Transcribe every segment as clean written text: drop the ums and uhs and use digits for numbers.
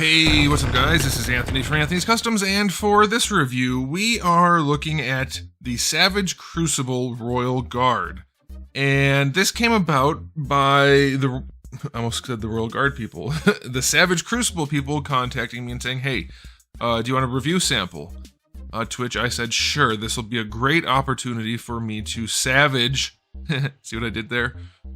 Hey, what's up guys? This is Anthony from Anthony's Customs, and for this review, we are looking at the Savage Crucible Royal Guard. And this came about by the, I almost said the Royal Guard people, the Savage Crucible people contacting me and saying, hey, do you want a review sample? To which I said, sure, this will be a great opportunity for me to savage, see what I did there?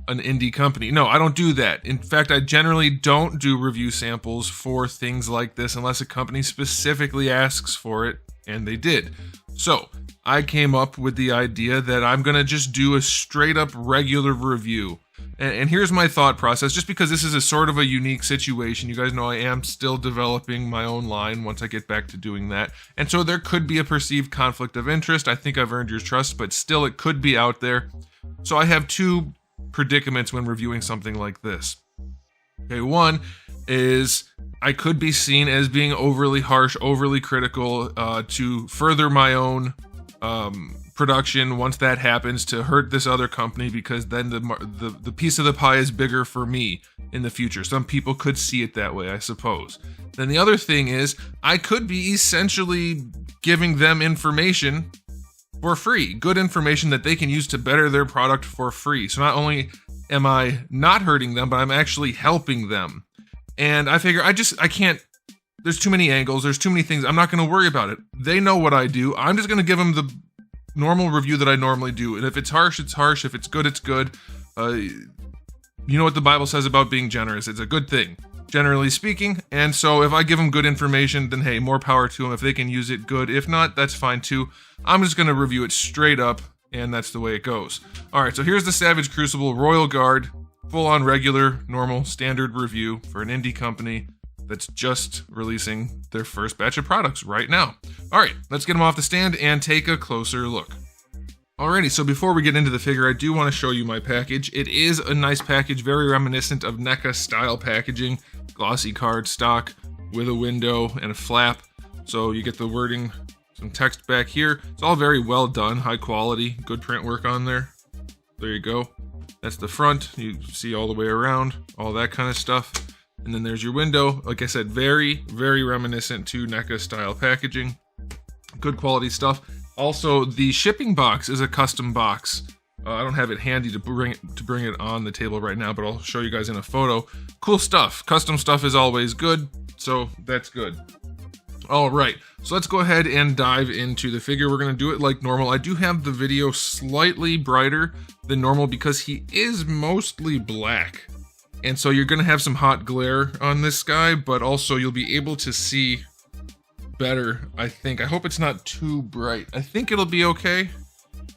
An indie company. No, I don't do that. In fact, I generally don't do review samples for things like this unless a company specifically asks for it, and they did. So, I came up with the idea that I'm gonna just do a straight up regular review. And here's my thought process, just because this is a sort of a unique situation. You guys know I am still developing my own line once I get back to doing that. And so there could be a perceived conflict of interest. I think I've earned your trust, but still it could be out there. So I have two predicaments when reviewing something like this. Okay, one is I could be seen as being overly harsh, overly critical to further my own production once that happens, to hurt this other company, because then the piece of the pie is bigger for me in the future. Some people could see it that way, I suppose. Then the other thing is I could be essentially giving them information for free, good information that they can use to better their product for free. So not only am I not hurting them, but I'm actually helping them. And I figure I can't, there's too many angles, there's too many things, I'm not going to worry about it. They know what I do, I'm just going to give them the normal review that I normally do. And if it's harsh, it's harsh. If it's good, it's good. You know what the Bible says about being generous. It's a good thing, generally speaking. And so if I give them good information, then hey, more power to them. If they can use it, good. If not, that's fine too. I'm just going to review it straight up, and that's the way it goes. All right, so here's the Savage Crucible Royal Guard, full-on regular, normal, standard review for an indie company that's just releasing their first batch of products right now. All right, let's get them off the stand and take a closer look. Alrighty, so before we get into the figure, I do want to show you my package. It is a nice package, very reminiscent of NECA style packaging, glossy card stock with a window and a flap. So you get the wording, some text back here. It's all very well done, high quality, good print work on there. There you go. That's the front. You see all the way around, all that kind of stuff. And then there's your window. Like I said, very, very reminiscent to NECA style packaging. Good quality stuff. Also, the shipping box is a custom box. I don't have it handy to bring it on the table right now, but I'll show you guys in a photo. Cool stuff. Custom stuff is always good, so that's good. All right, so let's go ahead and dive into the figure. We're going to do it like normal. I do have the video slightly brighter than normal because he is mostly black. And so you're going to have some hot glare on this guy, but also you'll be able to see better, I think. I hope it's not too bright. I think it'll be okay.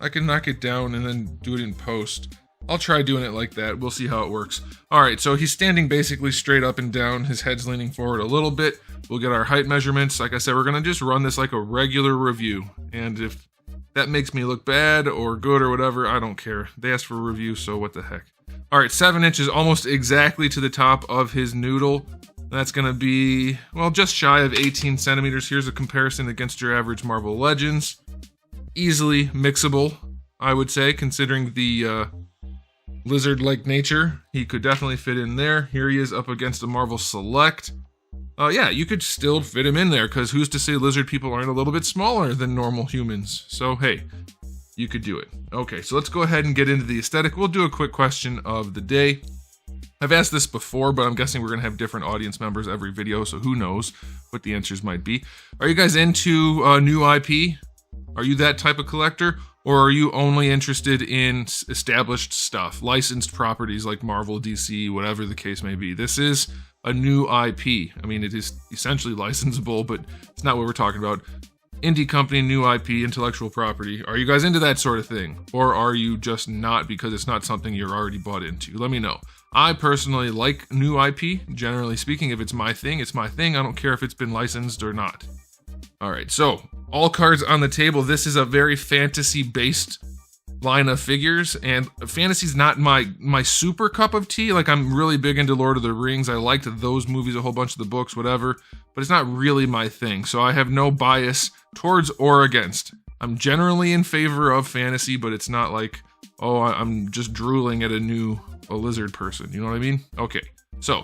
I can knock it down and then do it in post. I'll try doing it like that. We'll see how it works. All right, so he's standing basically straight up and down. His head's leaning forward a little bit. We'll get our height measurements. Like I said, we're going to just run this like a regular review. And if that makes me look bad or good or whatever, I don't care. They asked for a review, so what the heck. All right, 7 inches, almost exactly to the top of his noodle. That's going to be, well, just shy of 18 centimeters. Here's a comparison against your average Marvel Legends. Easily mixable, I would say, considering the lizard-like nature. He could definitely fit in there. Here he is up against a Marvel Select. Yeah, you could still fit him in there, because who's to say lizard people aren't a little bit smaller than normal humans? So, hey, you could do it. Okay, so let's go ahead and get into the aesthetic. We'll do a quick question of the day. I've asked this before, but I'm guessing we're going to have different audience members every video, so who knows what the answers might be. Are you guys into new IP? Are you that type of collector? Or are you only interested in established stuff, licensed properties like Marvel, DC, whatever the case may be? This is a new IP. I mean, it is essentially licensable, but it's not what we're talking about. Indie company, new IP, intellectual property. Are you guys into that sort of thing? Or are you just not because it's not something you're already bought into? Let me know. I personally like new IP, generally speaking. If it's my thing, it's my thing. I don't care if it's been licensed or not. All right, so all cards on the table. This is a very fantasy-based line of figures, and fantasy's not my super cup of tea. Like, I'm really big into Lord of the Rings. I liked those movies, a whole bunch of the books, whatever, but it's not really my thing. So I have no bias towards or against. I'm generally in favor of fantasy, but it's not like, oh, I'm just drooling at a lizard person. You know what I mean? Okay, so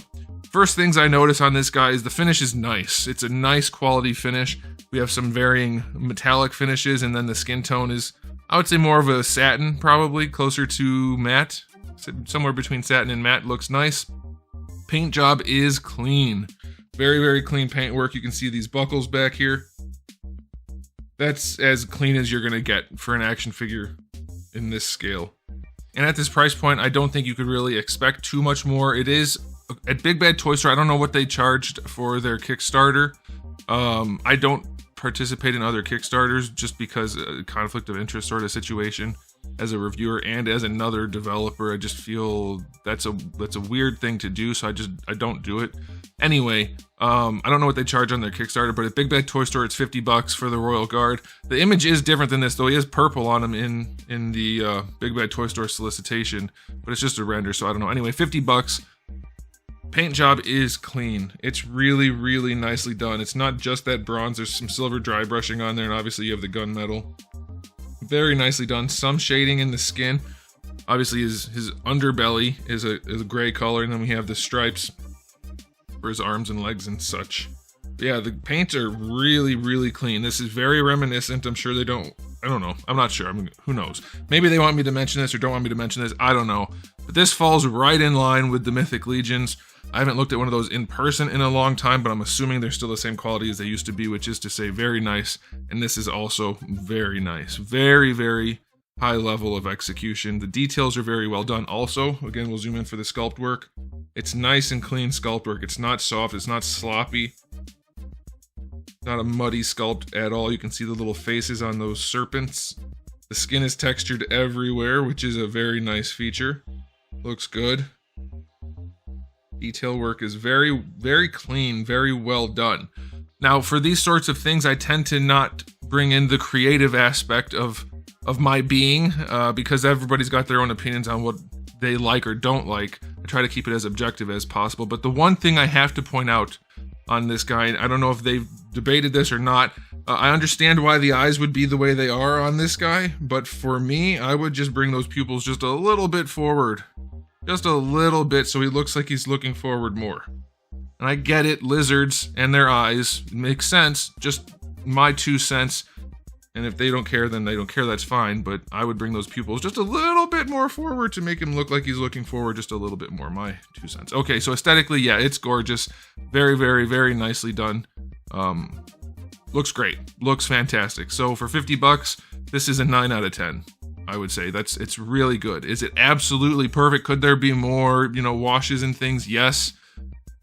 First things I notice on this guy is the finish is nice. It's a nice quality finish. We have some varying metallic finishes, and then the skin tone is, I would say, more of a satin, probably closer to matte. Somewhere between satin and matte. Looks nice. Paint job is clean. Very, very clean paint work. You can see these buckles back here. That's as clean as you're going to get for an action figure in this scale. And at this price point, I don't think you could really expect too much more. It is at Big Bad Toy Store. I don't know what they charged for their Kickstarter. I don't participate in other Kickstarters just because conflict of interest sort of situation as a reviewer and as another developer. I just feel that's a weird thing to do, so I don't do it. Anyway, I don't know what they charge on their Kickstarter, but at Big Bad Toy Store, it's $50 for the Royal Guard. The image is different than this, though. He has purple on him in the Big Bad Toy Store solicitation, but it's just a render, so I don't know. Anyway, $50. Paint job is clean. It's really, really nicely done. It's not just that bronze. There's some silver dry brushing on there, and obviously you have the gunmetal. Very nicely done. Some shading in the skin. Obviously his underbelly is a gray color, and then we have the stripes for his arms and legs and such. But yeah, the paints are really, really clean. This is very reminiscent. I'm sure they don't, I don't know. I'm not sure. Who knows? Maybe they want me to mention this or don't want me to mention this. I don't know. But this falls right in line with the Mythic Legions. I haven't looked at one of those in person in a long time, but I'm assuming they're still the same quality as they used to be, which is to say very nice. And this is also very nice. Very, very high level of execution. The details are very well done also. Again, we'll zoom in for the sculpt work. It's nice and clean sculpt work. It's not soft. It's not sloppy. Not a muddy sculpt at all. You can see the little faces on those serpents. The skin is textured everywhere, which is a very nice feature. Looks good. Detail work is very, very clean, very well done. Now, for these sorts of things, I tend to not bring in the creative aspect of my being, because everybody's got their own opinions on what they like or don't like. I try to keep it as objective as possible. But the one thing I have to point out on this guy, and I don't know if they've debated this or not, I understand why the eyes would be the way they are on this guy, but for me, I would just bring those pupils just a little bit forward. Just a little bit, so he looks like he's looking forward more. And I get it, lizards and their eyes makes sense, just my 2 cents. And if they don't care, then they don't care, that's fine. But I would bring those pupils just a little bit more forward to make him look like he's looking forward just a little bit more, my 2 cents. Okay, so aesthetically, yeah, it's gorgeous. Very, very, very nicely done. Looks great, looks fantastic. So for $50, this is a 9 out of 10. I would say it's really good. Is it absolutely perfect? Could there be more, washes and things? Yes.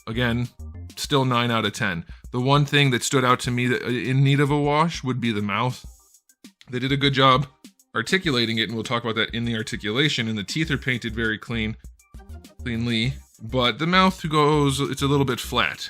Again, still 9 out of 10. The one thing that stood out to me that in need of a wash would be the mouth. They did a good job articulating it, and we'll talk about that in the articulation. And the teeth are painted very cleanly, but the mouth it's a little bit flat.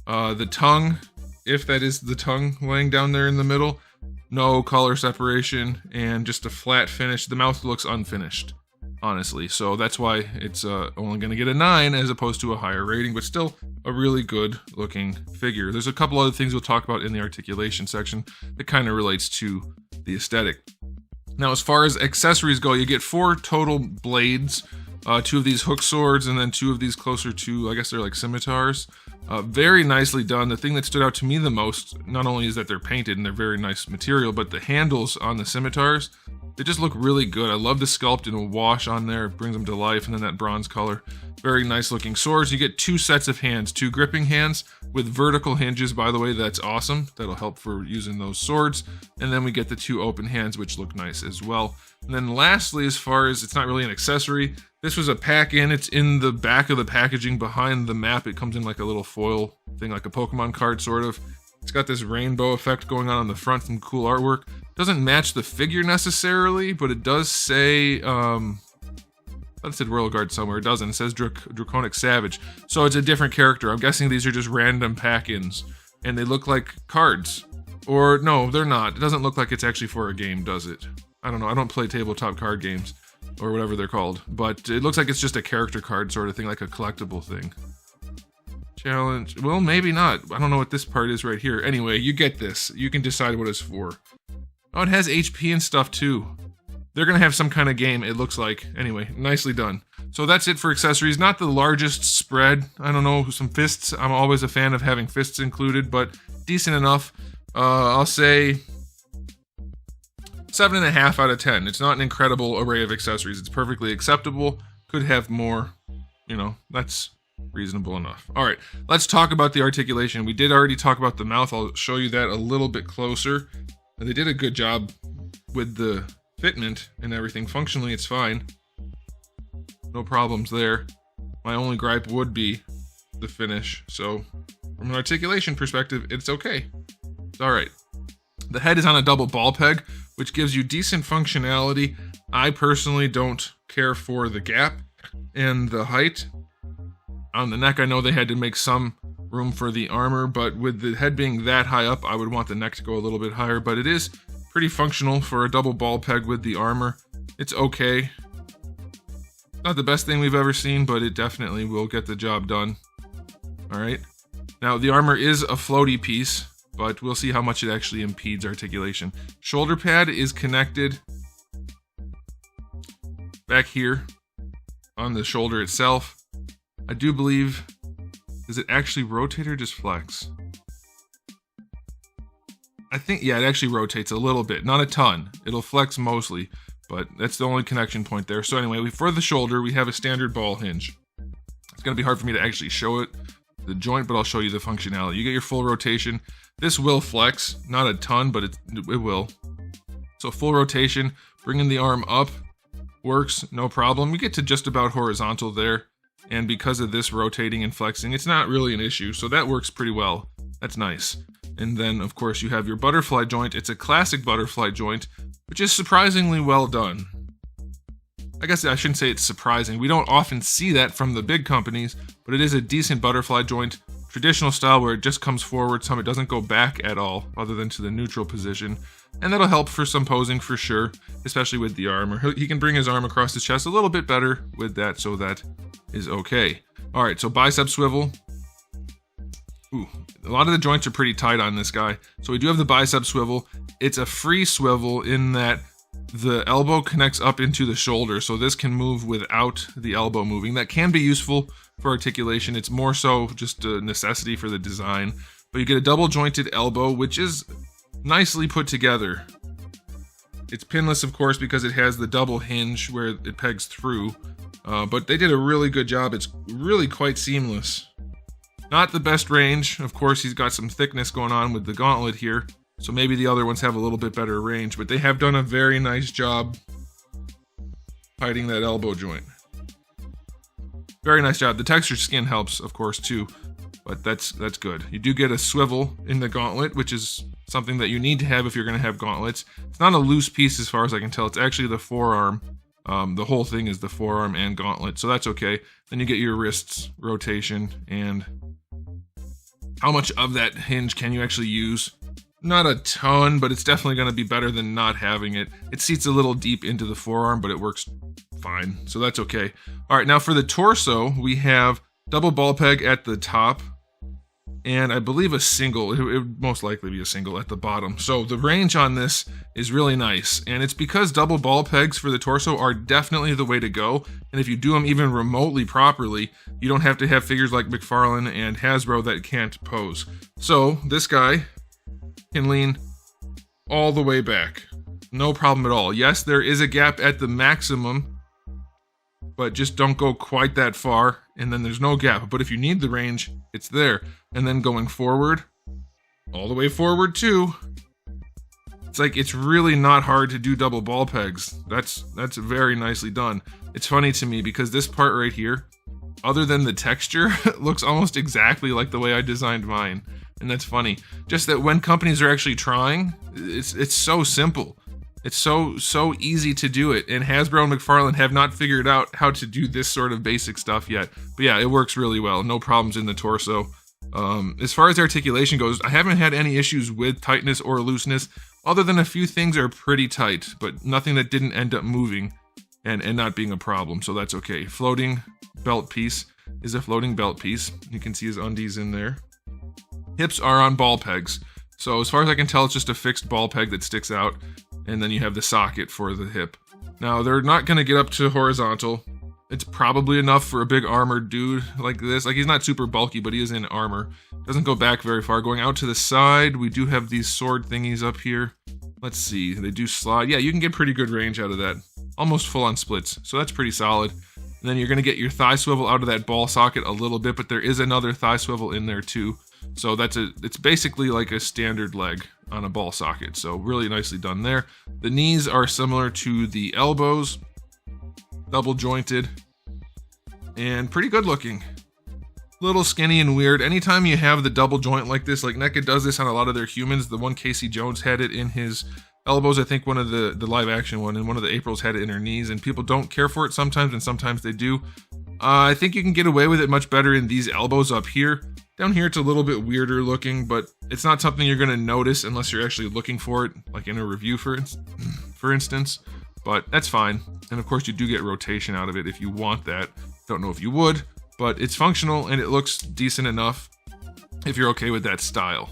The tongue, if that is the tongue laying down there in the middle, no color separation and just a flat finish. The mouth looks unfinished, honestly. So that's why it's only going to get a 9 as opposed to a higher rating, but still a really good looking figure. There's a couple other things we'll talk about in the articulation section that kind of relates to the aesthetic. Now, as far as accessories go, you get 4 total blades, 2 of these hook swords, and then 2 of these closer to, I guess they're like scimitars. Very nicely done. The thing that stood out to me the most, not only is that they're painted and they're very nice material, but the handles on the scimitars, they just look really good. I love the sculpt and a wash on there. It brings them to life, and then that bronze color. Very nice looking swords. You get 2 sets of hands, 2 gripping hands with vertical hinges, by the way. That's awesome. That'll help for using those swords. And then we get the 2 open hands, which look nice as well. And then lastly, as far as it's not really an accessory, this was a pack-in. It's in the back of the packaging behind the map. It comes in like a little foil thing, like a Pokemon card, sort of. It's got this rainbow effect going on the front, some cool artwork. Doesn't match the figure necessarily, but it does say, I thought it said Royal Guard somewhere. It doesn't. It says Draconic Savage. So it's a different character. I'm guessing these are just random pack-ins, and they look like cards. Or, no, they're not. It doesn't look like it's actually for a game, does it? I don't know. I don't play tabletop card games, or whatever they're called. But it looks like it's just a character card sort of thing, like a collectible thing. Challenge. Well, maybe not. I don't know what this part is right here. Anyway, you get this. You can decide what it's for. Oh, it has HP and stuff too. They're going to have some kind of game, it looks like. Anyway, nicely done. So that's it for accessories. Not the largest spread. I don't know, some fists. I'm always a fan of having fists included, but decent enough. I'll say 7.5 out of 10. It's not an incredible array of accessories. It's perfectly acceptable. Could have more. You know, that's reasonable enough. All right, let's talk about the articulation. We did already talk about the mouth. I'll show you that a little bit closer. They did a good job with the fitment and everything. Functionally, it's fine. No problems there. My only gripe would be the finish. So from an articulation perspective, it's okay. It's all right. The head is on a double ball peg, which gives you decent functionality. I personally don't care for the gap and the height. On the neck, I know they had to make some room for the armor, but with the head being that high up, I would want the neck to go a little bit higher, but it is pretty functional for a double ball peg with the armor. It's okay. Not the best thing we've ever seen, but it definitely will get the job done. All right. Now, the armor is a floaty piece, but we'll see how much it actually impedes articulation. Shoulder pad is connected back here on the shoulder itself. I do believe, does it actually rotate or just flex? I think, yeah, it actually rotates a little bit, not a ton. It'll flex mostly, but that's the only connection point there. So anyway, for the shoulder, we have a standard ball hinge. It's gonna be hard for me to actually show it, the joint, but I'll show you the functionality. You get your full rotation. This will flex, not a ton, but it will. So full rotation, bringing the arm up, works, no problem. You get to just about horizontal there. And because of this rotating and flexing, it's not really an issue. So that works pretty well. That's nice. And then, of course, you have your butterfly joint. It's a classic butterfly joint, which is surprisingly well done. I guess I shouldn't say it's surprising. We don't often see that from the big companies, but it is a decent butterfly joint. Traditional style where it just comes forward some, it doesn't go back at all, other than to the neutral position. And that'll help for some posing for sure, especially with the armor. He can bring his arm across his chest a little bit better with that, so that is okay. All right, so bicep swivel. Ooh, a lot of the joints are pretty tight on this guy. So we do have the bicep swivel. It's a free swivel in that the elbow connects up into the shoulder, so this can move without the elbow moving. That can be useful for articulation. It's more so just a necessity for the design. But you get a double jointed elbow, which is nicely put together. It's pinless, of course, because it has the double hinge where it pegs through. But they did a really good job. It's really quite seamless. Not the best range. Of course, he's got some thickness going on with the gauntlet here. So maybe the other ones have a little bit better range. But they have done a very nice job hiding that elbow joint. Very nice job. The textured skin helps, of course, too. But that's good. You do get a swivel in the gauntlet, which is something that you need to have if you're going to have gauntlets. It's not a loose piece as far as I can tell. It's actually the forearm. The whole thing is the forearm and gauntlet, so that's okay. Then you get your wrists rotation, and how much of that hinge can you actually use? Not a ton, but it's definitely going to be better than not having it. It seats a little deep into the forearm, but it works fine, so that's okay. All right, now for the torso, we have double ball peg at the top, and I believe a single. It would most likely be a single at the bottom. So the range on this is really nice, and it's because double ball pegs for the torso are definitely the way to go. And if you do them even remotely properly, you don't have to have figures like McFarlane and Hasbro that can't pose. So this guy can lean all the way back. No problem at all. Yes, there is a gap at the maximum, but just don't go quite that far, and then there's no gap. But if you need the range, it's there. And then going forward, all the way forward too. It's like, it's really not hard to do double ball pegs. That's very nicely done. It's funny to me because this part right here, other than the texture, looks almost exactly like the way I designed mine. And that's funny. Just that when companies are actually trying, it's so simple. It's so easy to do it, and Hasbro and McFarlane have not figured out how to do this sort of basic stuff yet. But yeah, it works really well. No problems in the torso. As far as articulation goes, I haven't had any issues with tightness or looseness, other than a few things are pretty tight, but nothing that didn't end up moving and not being a problem, so that's okay. Floating belt piece is a floating belt piece. You can see his undies in there. Hips are on ball pegs. So as far as I can tell, it's just a fixed ball peg that sticks out. And then you have the socket for the hip. Now, they're not going to get up to horizontal. It's probably enough for a big armored dude like this. Like, he's not super bulky, but he is in armor. Doesn't go back very far. Going out to the side, we do have these sword thingies up here. Let's see, they do slide. Yeah, you can get pretty good range out of that. Almost full on splits, so that's pretty solid. And then you're gonna get your thigh swivel out of that ball socket a little bit, but there is another thigh swivel in there too. So it's basically like a standard leg on a ball socket. So really nicely done there. The knees are similar to the elbows. Double jointed and pretty good looking. Little skinny and weird. Anytime you have the double joint like this, like NECA does this on a lot of their humans. The one Casey Jones had it in his elbows. I think one of the live action one, and one of the Aprils had it in her knees, and people don't care for it sometimes, and sometimes they do. I think you can get away with it much better in these elbows up here. Down here it's a little bit weirder looking, but it's not something you're going to notice unless you're actually looking for it, like in a review for instance. But that's fine. And of course you do get rotation out of it if you want that. Don't know if you would, but it's functional and it looks decent enough if you're okay with that style.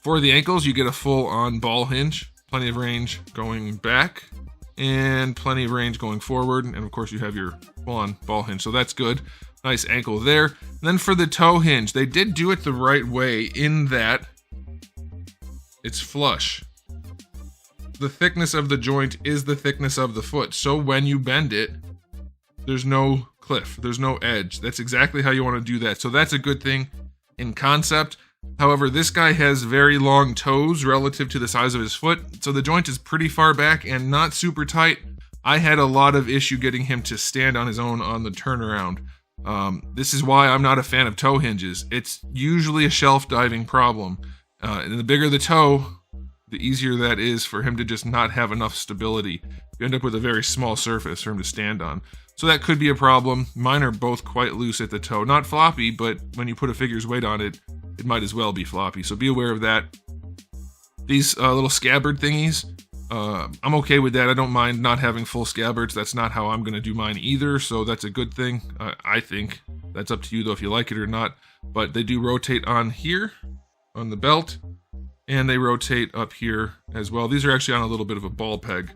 For the ankles, you get a full-on ball hinge, plenty of range going back, and plenty of range going forward. And of course you have your full-on ball hinge, so that's good. Nice ankle there. And then for the toe hinge, they did do it the right way in that it's flush. The thickness of the joint is the thickness of the foot. So when you bend it, there's no cliff, there's no edge. That's exactly how you want to do that. So that's a good thing in concept. However, this guy has very long toes relative to the size of his foot. So the joint is pretty far back and not super tight. I had a lot of issue getting him to stand on his own on the turnaround. This is why I'm not a fan of toe hinges. It's usually a shelf diving problem. And the bigger the toe, the easier that is for him to just not have enough stability. You end up with a very small surface for him to stand on. So that could be a problem. Mine are both quite loose at the toe. Not floppy, but when you put a figure's weight on it, it might as well be floppy. So be aware of that. These little scabbard thingies, I'm okay with that. I don't mind not having full scabbards. That's not how I'm going to do mine either, so that's a good thing. I think. That's up to you, though, if you like it or not. But they do rotate on here, on the belt, and they rotate up here as well. These are actually on a little bit of a ball peg.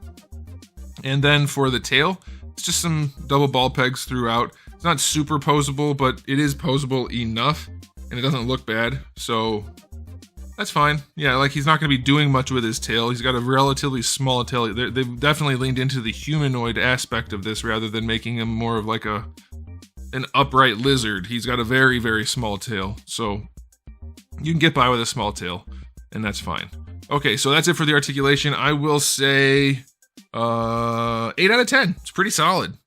And then for the tail, it's just some double ball pegs throughout. It's not super posable, but it is posable enough, and it doesn't look bad, so that's fine. Yeah, like he's not going to be doing much with his tail. He's got a relatively small tail. They've definitely leaned into the humanoid aspect of this rather than making him more of like an upright lizard. He's got a very, very small tail, so you can get by with a small tail, and that's fine. Okay, so that's it for the articulation. I will say 8 out of 10. It's pretty solid.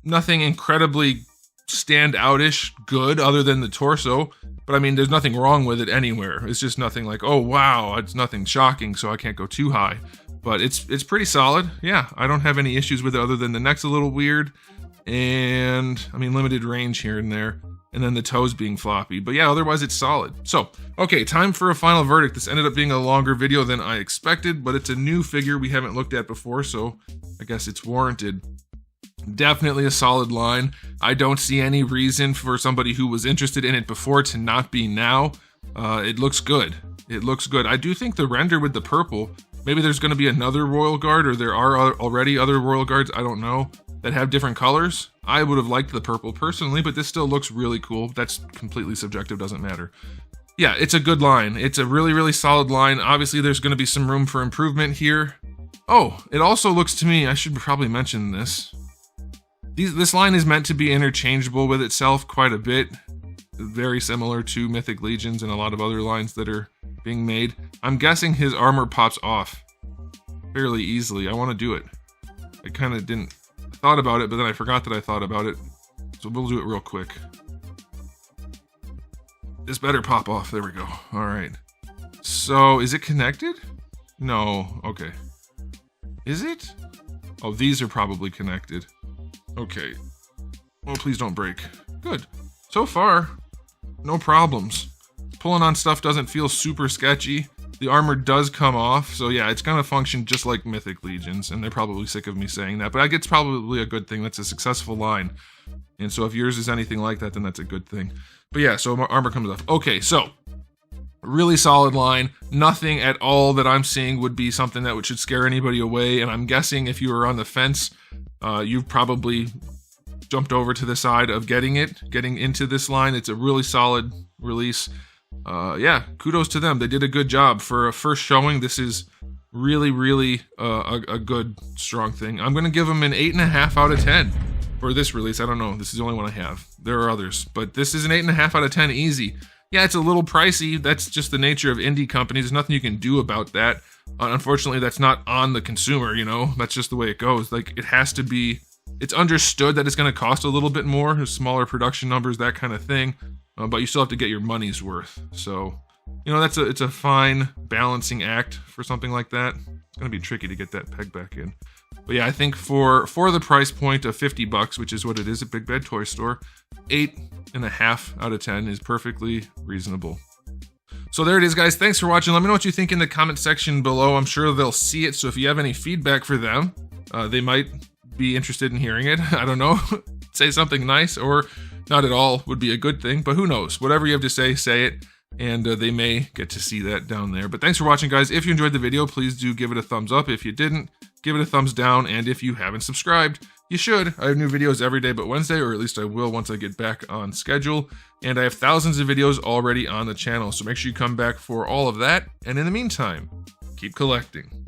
Nothing incredibly stand-out-ish good other than the torso. But I mean, there's nothing wrong with it anywhere. It's just nothing like, oh wow, it's nothing shocking, so I can't go too high. But it's pretty solid. Yeah, I don't have any issues with it other than the neck's a little weird. And, I mean, limited range here and there. And then the toes being floppy. But yeah, otherwise it's solid. So, okay, time for a final verdict. This ended up being a longer video than I expected, but it's a new figure we haven't looked at before, so I guess it's warranted. Definitely a solid line. I don't see any reason for somebody who was interested in it before to not be now. It looks good. It looks good. I do think the render with the purple, maybe there's going to be another Royal Guard, or there are already other Royal Guards, I don't know, that have different colors. I would have liked the purple personally, but this still looks really cool. That's completely subjective, doesn't matter. Yeah, it's a good line. It's a really, really solid line. Obviously, there's going to be some room for improvement here. Oh, it also looks to me, I should probably mention this. This line is meant to be interchangeable with itself quite a bit. Very similar to Mythic Legions and a lot of other lines that are being made. I'm guessing his armor pops off fairly easily. I want to do it. I kind of didn't thought about it, but then I forgot that I thought about it. So we'll do it real quick. This better pop off. There we go. All right. So is it connected? No. Okay. Is it? Oh, these are probably connected. Okay. Oh, please don't break. Good. So far, no problems. Pulling on stuff doesn't feel super sketchy. The armor does come off, so yeah, it's gonna function just like Mythic Legions, and they're probably sick of me saying that, but I guess it's probably a good thing. That's a successful line. And so if yours is anything like that, then that's a good thing. But yeah, so my armor comes off. Okay, so really solid line. Nothing at all that I'm seeing would be something that should scare anybody away, and I'm guessing if you were on the fence, you've probably jumped over to the side of getting into this line. It's a really solid release. Yeah, kudos to them. They did a good job for a first showing. This is really a good, strong thing. I'm going to give them an 8.5 out of 10 for this release. I don't know. This is the only one I have. There are others, but this is an 8.5 out of 10 easy. Yeah, it's a little pricey. That's just the nature of indie companies. There's nothing you can do about that. Unfortunately, that's not on the consumer, you know? That's just the way it goes. Like, it has to be... It's understood that it's going to cost a little bit more, smaller production numbers, that kind of thing. But you still have to get your money's worth. So, you know, it's a fine balancing act for something like that. It's going to be tricky to get that peg back in. But yeah, I think for the price point of $50, which is what it is at Big Bad Toy Store, 8.5 out of 10 is perfectly reasonable. So there it is, guys. Thanks for watching. Let me know what you think in the comment section below. I'm sure they'll see it. So if you have any feedback for them, they might be interested in hearing it. I don't know. Say something nice or not at all would be a good thing, but who knows? Whatever you have to say it, and they may get to see that down there. But thanks for watching, guys. If you enjoyed the video, please do give it a thumbs up. If you didn't, give it a thumbs down. And if you haven't subscribed, you should. I have new videos every day but Wednesday, or at least I will once I get back on schedule. And I have thousands of videos already on the channel, so make sure you come back for all of that. And in the meantime, keep collecting.